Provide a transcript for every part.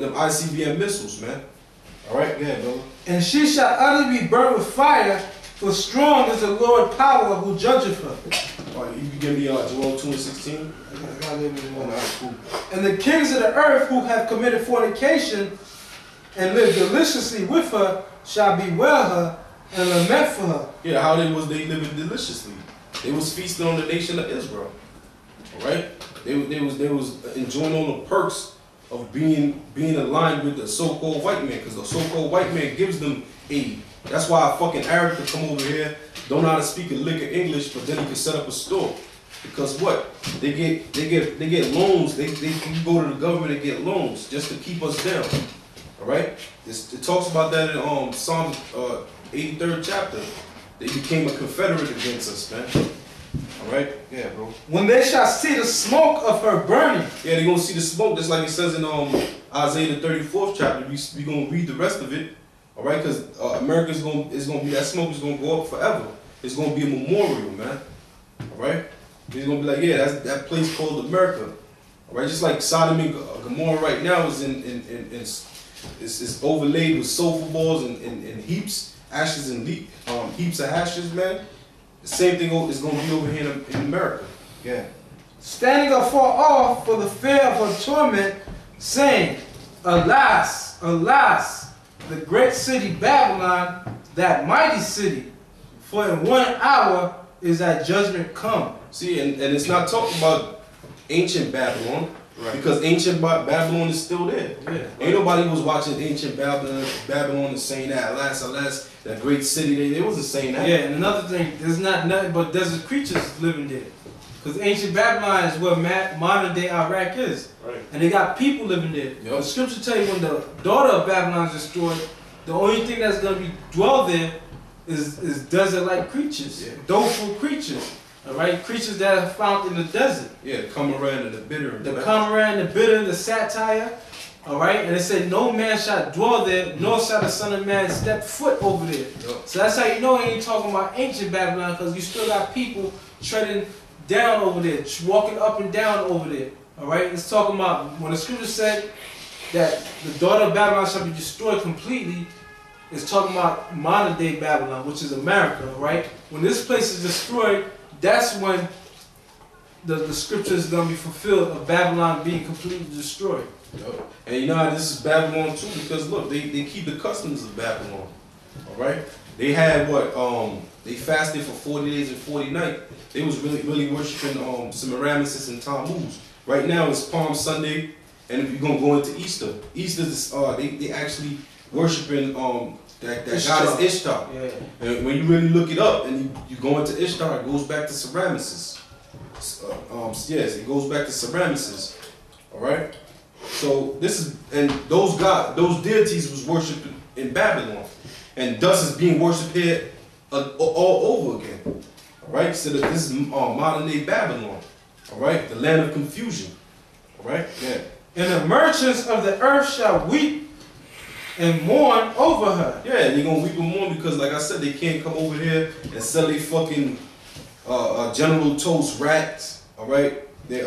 them ICBM missiles, man. All right, go ahead, brother. And she shall utterly be burnt with fire, for strong is the Lord power who judgeth her. All right, you can give me Joel 2:16. Cool. And the kings of the earth who have committed fornication and lived deliciously with her shall bewail her and lament for her. Yeah, how they living deliciously? They was feasting on the nation of Israel. All right, they was enjoying all the perks of being aligned with the so-called white man, because the so-called white man gives them aid. That's why a fucking Arab could come over here, don't know how to speak a lick of English, but then he can set up a store. Because what? They get loans. They can go to the government and get loans just to keep us down. All right. It talks about that in Psalm 83rd chapter. They became a confederate against us, man. All right. Yeah, bro. When they shall see the smoke of her burning. Yeah, they're gonna see the smoke, just like it says in Isaiah the 34th chapter. We gonna read the rest of it. All right, because America's gonna be, that smoke is gonna go up forever. It's gonna be a memorial, man. All right. He's gonna be like, yeah, that's that place called America. All right, just like Sodom and Gomorrah right now is it's overlaid with sulfur balls and heaps, ashes and heaps of ashes, man. The same thing is gonna be over here in America. Yeah. Standing afar off for the fear of her torment, saying, Alas, alas, the great city Babylon, that mighty city, for in 1 hour is that judgment come. See, and it's not talking about ancient Babylon, right? Because ancient Babylon is still there. Yeah. Ain't nobody was watching ancient Babylon and saying that, alas, that great city. They wasn't saying that. Yeah, and another thing, there's not nothing but desert creatures living there. Because ancient Babylon is where modern day Iraq is. Right. And they got people living there. Yep. The scripture tell you when the daughter of Babylon is destroyed, the only thing that's going to be dwell there is desert-like creatures, doleful creatures. All right, creatures that are found in the desert. Yeah, the Cormorant and the bitter. The Cormorant, the bitter, the satire. All right, and it said, no man shall dwell there, nor shall the Son of Man step foot over there. Yep. So that's how you know he ain't talking about ancient Babylon, because you still got people treading down over there, walking up and down over there. All right, it's talking about when the scripture said that the daughter of Babylon shall be destroyed completely. It's talking about modern day Babylon, which is America. Right, when this place is destroyed, that's when the scripture is going to be fulfilled of Babylon being completely destroyed. Yep. And you know how this is Babylon too, because look, they keep the customs of Babylon. All right, they had what they fasted for 40 days and 40 nights. They was really worshiping Semiramis and Tammuz. Right now it's Palm Sunday, and if you're gonna go into Easter, is they actually worshiping that goddess Ishtar. Yeah. And when you really look it up and you go into Ishtar, it goes back to Semiramis. Yes, it goes back to Semiramis. All right. So this is, and those deities was worshipped in Babylon, and thus is being worshipped here all over again. All right. So that this is modern day Babylon. All right, the land of confusion. All right. Yeah. And the merchants of the earth shall weep and mourn over her. Yeah, they're gonna weep and mourn because, like I said, they can't come over here and sell their fucking General Toast rats. All right, they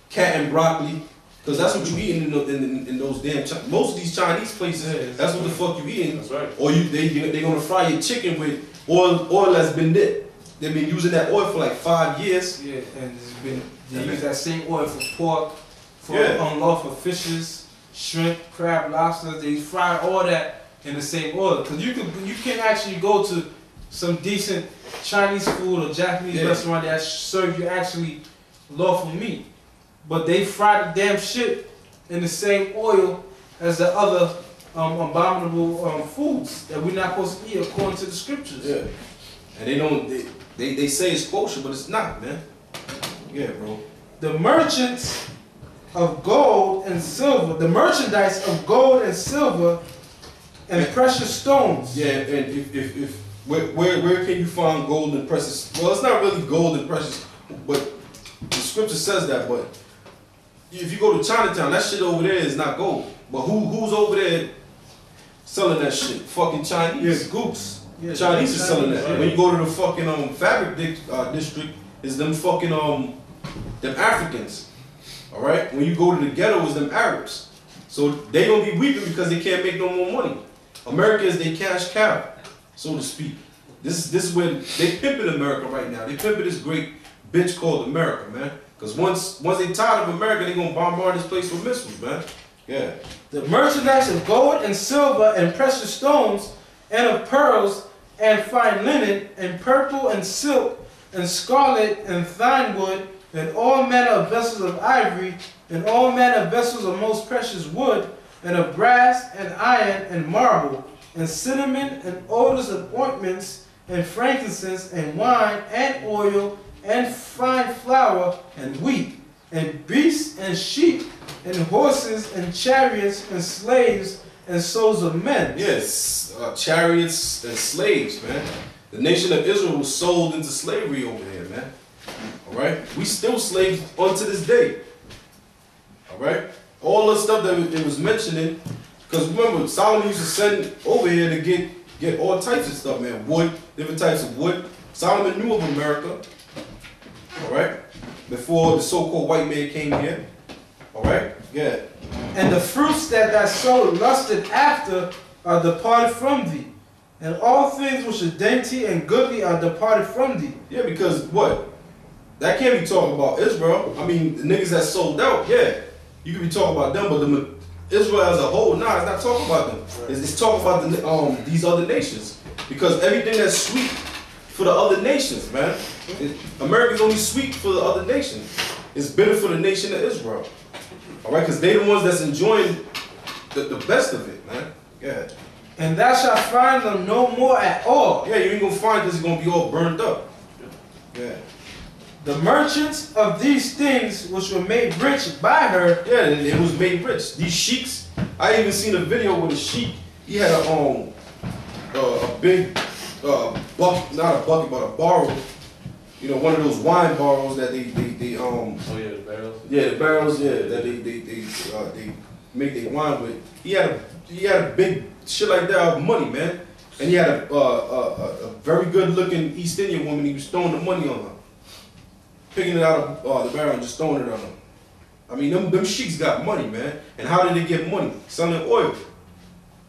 cat and broccoli, because that's what you eating in those damn most of these Chinese places. That's what the fuck you eating. That's right. Or they're gonna fry your chicken with oil that's been lit. They've been using that oil for like 5 years. Yeah, and they use that same oil for pork, for unlawful fishes, shrimp, crab, lobsters. They fry all that in the same oil. Because you can actually go to some decent Chinese food or Japanese restaurant that serve you actually lawful meat, but they fry the damn shit in the same oil as the other abominable foods that we're not supposed to eat according to the scriptures. Yeah, and they say it's kosher, but it's not, man. Yeah, bro. The merchants of gold and silver, the merchandise of gold and silver and precious stones. Yeah, and where can you find gold and precious? Well, it's not really gold and precious, but the scripture says that. But if you go to Chinatown, that shit over there is not gold. But who's over there selling that shit? Fucking Chinese. Yeah, gooks. Yeah, Chinese is selling that. Right. When you go to the fucking fabric district, is them fucking them Africans. All right. When you go to the ghetto, is them Arabs. So they gonna be weeping because they can't make no more money. America is their cash cow, so to speak. This is where they pimping America right now. They pimping this great bitch called America, man. Because once they tired of America, they gonna bombard this place with missiles, man. Yeah. The merchandise of gold and silver and precious stones and of pearls and fine linen and purple and silk and scarlet and fine wood and all manner of vessels of ivory and all manner of vessels of most precious wood and of brass and iron and marble and cinnamon and odors of ointments and frankincense and wine and oil and fine flour and wheat and beasts and sheep and horses and chariots and slaves and souls of men. Yes, chariots and slaves, man. The nation of Israel was sold into slavery over here, man. All right, we still slaves unto this day. All right, all the stuff that it was mentioning, because remember Solomon used to send over here to get all types of stuff, man. Wood, different types of wood. Solomon knew of America. All right, before the so-called white man came here. All right, yeah. And the fruits that thy soul lusted after are departed from thee, and all things which are dainty and goodly are departed from thee. Yeah, because what? That can't be talking about Israel. I mean, the niggas that sold out, yeah. You could be talking about them, but Israel as a whole, nah, it's not talking about them. It's talking about these other nations. Because everything that's sweet for the other nations, man. America's only sweet for the other nations. It's bitter for the nation of Israel. All right, because they the ones that's enjoying the best of it, man. Yeah. And thou shalt find them no more at all. Yeah, you ain't gonna find this. It's gonna be all burned up. Yeah. The merchants of these things which were made rich by her. Yeah, it was made rich. These sheiks. I even seen a video with a sheik. He had a big bucket, not a bucket, but a barrel. You know, one of those wine barrels that they Oh yeah, the barrels. Yeah, the barrels. Yeah, that they make their wine with. He had a big shit like that of money, man. And he had a very good looking East Indian woman. He was throwing the money on her, picking it out of the barrel and just throwing it on her. I mean, them sheiks got money, man. And how did they get money? Selling oil.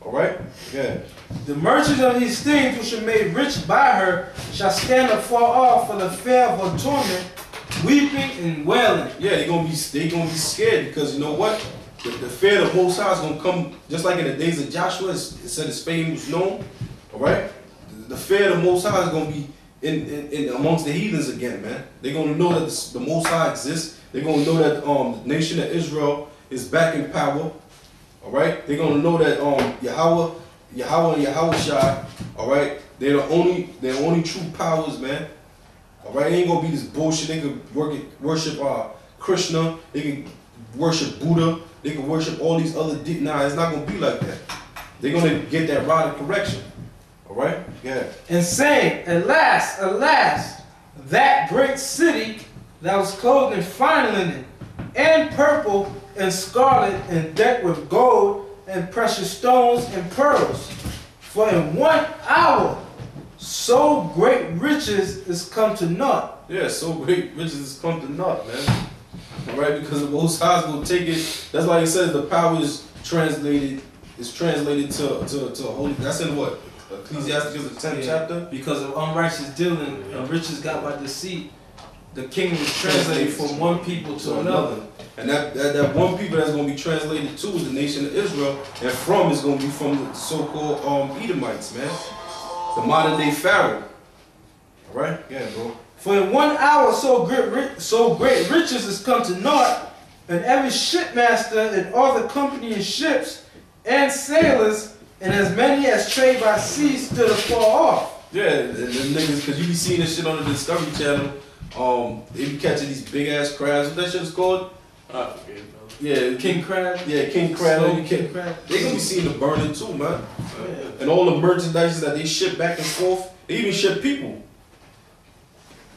All right? Yeah. The merchants of these things which are made rich by her shall stand afar off for the fear of her torment, weeping and wailing. Yeah, they gonna be scared because you know what? The fear of the Most High is gonna come just like in the days of Joshua. It said his fame was known. All right? The fear of the Most High is gonna be in amongst the heathens again, man. They're gonna know that the Most High exists. They're gonna know that the nation of Israel is back in power. All right? They're gonna know that Yahweh and Yahweh Shai, all right? They're the only true powers, man. All right? It ain't gonna be this bullshit. They could worship Krishna. They can worship Buddha. They can worship all these other. Nah, it's not gonna be like that. They're gonna get that rod of correction. All right? Yeah. And saying, alas, alas, that great city that was clothed in fine linen, and purple, and scarlet, and decked with gold, and precious stones, and pearls. For in 1 hour, so great riches is come to naught. Yeah, so great riches is come to naught, man. All right? Because the Most High is going to take it. That's why he says the power is translated to holy. That's in what? Ecclesiastes, the 10th chapter? Because of unrighteous dealing and riches got by deceit, the kingdom is translated from one people to another. And that one people that's going to be translated to is the nation of Israel, and from is going to be from the so-called Edomites, man. The modern day Pharaoh. All right? Yeah, bro. For in 1 hour so great riches is come to naught, and every shipmaster and all the company in ships and sailors and as many as trade by sea stood afar off. Yeah, and them niggas, because you be seeing this shit on the Discovery Channel. They be catching these big ass crabs. What that shit's called? I forget. Yeah, King crab. Yeah, king crab. King crab. They gonna be seeing the burning too, man. And all the merchandise that they ship back and forth. They even ship people.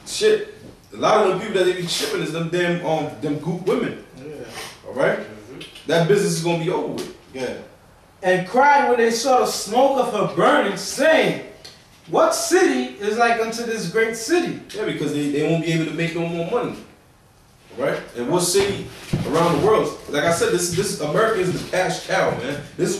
Shit. A lot of the people that they be shipping is them damn them goop women. Yeah. All right. That business is gonna be over with. Yeah. And cried when they saw the smoke of her burning, saying, what city is like unto this great city? Yeah, because they won't be able to make no more money. right? And what city around the world? Like I said, this America is the cash cow, man. This is